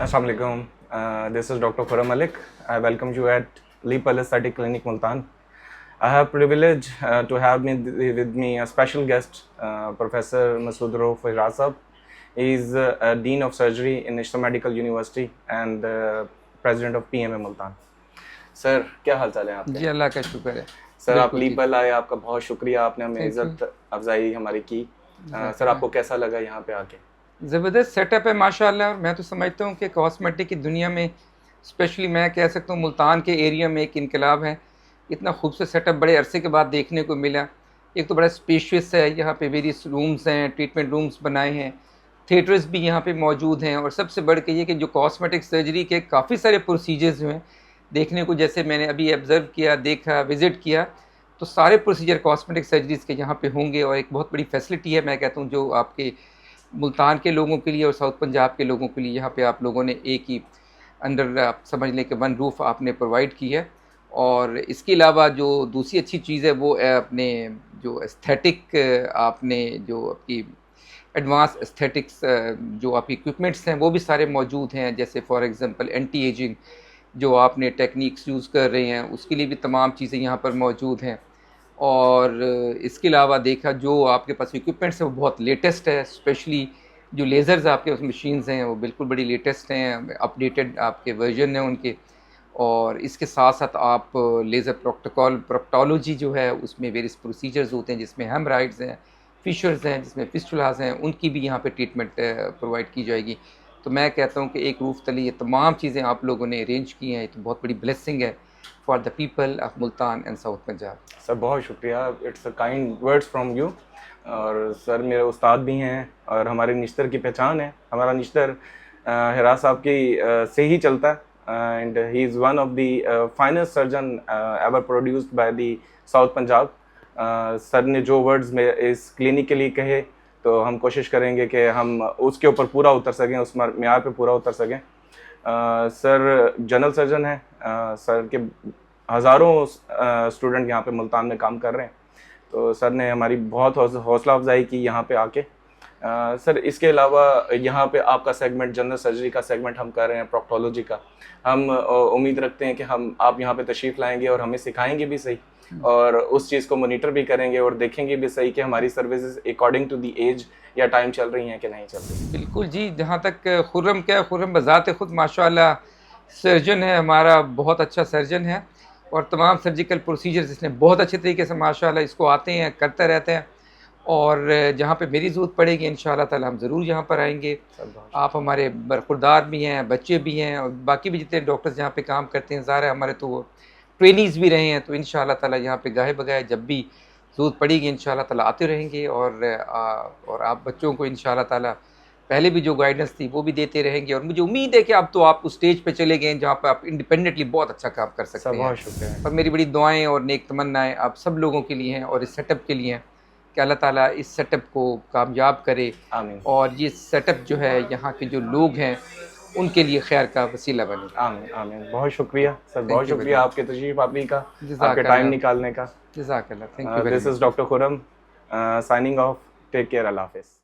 Assalamu alaikum. This is Dr. Khurram Malik. I welcome you at Leap Aesthetic Clinic Multan. I have privilege to have with me a special guest, Professor Masood Rauf Firasab. He is Dean of Surgery in Ishtar Medical University and President of PMA Multan. Sir क्या हाल चाल है आपके? जी अल्लाह का शुक्र है sir. आप लीपल आए, आपका बहुत शुक्रिया, आपने हमें इज्जत अफजाई हमारी की। सर आपको कैसा लगा यहाँ पे आके? ज़बरदस्त सेटअप है माशाल्लाह। और मैं तो समझता हूँ कि कॉस्मेटिक की दुनिया में स्पेशली मैं कह सकता हूँ मुल्तान के एरिया में एक इनकलाब है। इतना खूबसूरत सेटअप बड़े अरसे के बाद देखने को मिला। एक तो बड़ा स्पेशियस है, यहाँ पे वेरियस रूम्स हैं, ट्रीटमेंट रूम्स बनाए हैं, थिएटर्स भी यहाँ पे मौजूद हैं। और सबसे बढ़ के ये कि जो कॉस्मेटिक सर्जरी के काफ़ी सारे प्रोसीजर्स हैं देखने को, जैसे मैंने अभी ऑब्ज़र्व किया, देखा, विज़िट किया, तो सारे प्रोसीजर कॉस्मेटिक सर्जरीज़ के यहाँ पे होंगे। और एक बहुत बड़ी फैसिलिटी है, मैं कहता हूँ, जो आपके मुल्तान के लोगों के लिए और साउथ पंजाब के लोगों के लिए यहाँ पे आप लोगों ने एक ही अंडर आप समझ लें कि वन रूफ़ आपने प्रोवाइड की है। और इसके अलावा जो दूसरी अच्छी चीज़ है वो अपने जो एस्थेटिक आपने जो आपकी एडवांस एस्थेटिक्स जो आपकी इक्विपमेंट्स हैं वो भी सारे मौजूद हैं। जैसे फॉर एग्ज़ाम्पल एंटी एजिंग जो आपने टेक्निक्स यूज़ कर रहे हैं उसके लिए भी तमाम चीज़ें यहाँ पर मौजूद हैं। और इसके अलावा देखा जो आपके पास इक्विपमेंट्स हैं वो बहुत लेटेस्ट है, स्पेशली जो लेज़र्स आपके उस मशीन्स हैं वो बिल्कुल बड़ी लेटेस्ट हैं, अपडेटेड आपके वर्जन हैं उनके। और इसके साथ साथ आप लेज़र प्रोक्टोलॉजी जो है उसमें वेरियस प्रोसीजर्स होते हैं, जिसमें हेमराइड्स हैं, फिशर्स हैं, जिसमें फिस्टुलास हैं, उनकी भी यहाँ पे ट्रीटमेंट प्रोवाइड की जाएगी। तो मैं कहता हूँ कि एक रूफ तले ये तमाम चीज़ें आप लोगों ने अरेंज की हैं, तो बहुत बड़ी ब्लेसिंग है for the people of Multan and south Punjab. Sir बहुत शुक्रिया, it's a kind words from you. और सर मेरे उस्ताद भी हैं और हमारे निश्तर की पहचान है। हमारा निश्तर हिरा साहब की से ही चलता है and he is one of the finest surgeon ever produced by the south Punjab. Sir ने जो वर्ड्स में इस क्लिनिक के लिए कहे तो हम कोशिश करेंगे कि हम उसके ऊपर पूरा उतर सकें, उस म्यार पे पूरा उतर सकें। सर जनरल सर्जन हैं, सर के हज़ारों स्टूडेंट यहाँ पे मुल्तान में काम कर रहे हैं। तो सर ने हमारी बहुत हौसला अफजाई की यहाँ पे आके। सर इसके अलावा यहाँ पे आपका सेगमेंट जनरल सर्जरी का सेगमेंट हम कर रहे हैं, प्रोक्टोलॉजी का। हम उम्मीद रखते हैं कि आप यहाँ पे तशरीफ़ लाएंगे और हमें सिखाएंगे भी सही और उस चीज़ को मोनीटर भी करेंगे और देखेंगे भी सही कि हमारी services according to the age या टाइम चल रही हैं कि नहीं चल रही। बिल्कुल जी। जहाँ तक खुर्रम क्या, खुर्रम बज़ात खुद माशाल्लाह सर्जन है, हमारा बहुत अच्छा सर्जन है और तमाम सर्जिकल प्रोसीजर्स इसने बहुत अच्छे तरीके से माशाल्लाह इसको आते हैं, करते रहते हैं। और जहाँ पे मेरी ज़रूरत पड़ेगी इंशाअल्लाह ताला हम ज़रूर यहाँ पर आएंगे। आप हमारे बरखुरदार भी हैं, बच्चे भी हैं और बाकी भी जितने डॉक्टर्स यहाँ पे काम करते हैं, ज़ाहिर है हमारे तो ट्रेनीज़ भी रहे हैं। तो इंशाअल्लाह ताला यहाँ पे गाहे बगाए जब भी ज़रूरत पड़ेगी इंशाअल्लाह ताला आते रहेंगे। और आप बच्चों को इंशाअल्लाह ताला पहले भी जो गाइडेंस थी वो भी देते रहेंगे। और मुझे उम्मीद है कि अब तो आप उस स्टेज पे चले गए जहाँ पर आप इंडिपेंडेंटली बहुत अच्छा काम कर सकते हैं। बहुत शुक्रिया। और मेरी बड़ी दुआएं और नेक तमन्नाएं आप सब लोगों के लिए हैं और इस सेटअप के लिए हैं कि अल्लाह ताला इस सेटअप को कामयाब करे। आमीन। और ये सेटअप जो है यहाँ के जो लोग हैं उनके लिए खैर का वसीला बने। आमीन आमीन। बहुत शुक्रिया सर, बहुत शुक्रिया आपके तशरीफ़ आफरी का, आपके टाइम निकालने का। जज़ाकल्लाह। Thank you. This is doctor Khurram signing off. Take care, अल्लाह हाफ़िज़।